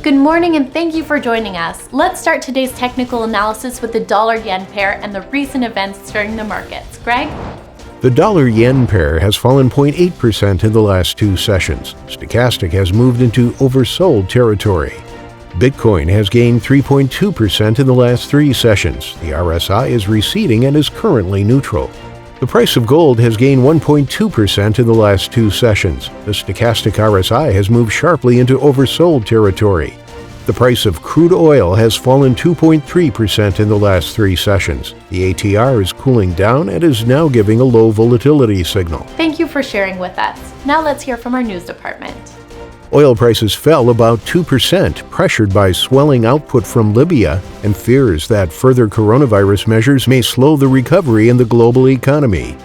Good morning and thank you for joining us. Let's start today's technical analysis with the dollar-yen pair and the recent events stirring the markets. Greg? The dollar-yen pair has fallen 0.8% in the last two sessions. Stochastic has moved into oversold territory. Bitcoin has gained 3.2% in the last three sessions. The RSI is receding and is currently neutral. The price of gold has gained 1.2% in the last two sessions. The stochastic RSI has moved sharply into oversold territory. The price of crude oil has fallen 2.3% in the last three sessions. The ATR is cooling down and is now giving a low volatility signal. Thank you for sharing with us. Now let's hear from our news department. Oil prices fell about 2%, pressured by swelling output from Libya and fears that further coronavirus measures may slow the recovery in the global economy.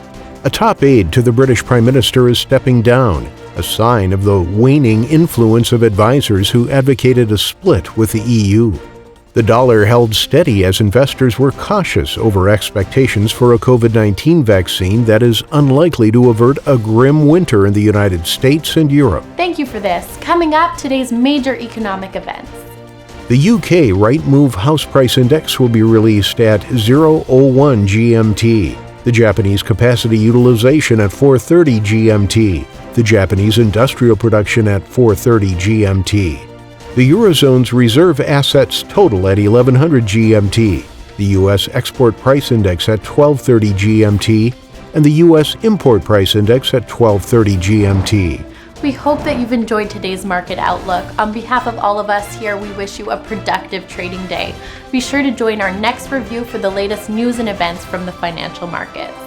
A top aide to the British Prime Minister is stepping down, a sign of the waning influence of advisors who advocated a split with the EU. The dollar held steady as investors were cautious over expectations for a COVID-19 vaccine that is unlikely to avert a grim winter in the United States and Europe. Thank you for this. Coming up, today's major economic events. The UK Rightmove House Price Index will be released at 0:01 GMT. The Japanese capacity utilization at 4:30 GMT. The Japanese industrial production at 4:30 GMT. The Eurozone's reserve assets total at 1100 GMT, the U.S. Export Price Index at 1230 GMT, and the U.S. Import Price Index at 1230 GMT. We hope that you've enjoyed today's market outlook. On behalf of all of us here, we wish you a productive trading day. Be sure to join our next review for the latest news and events from the financial markets.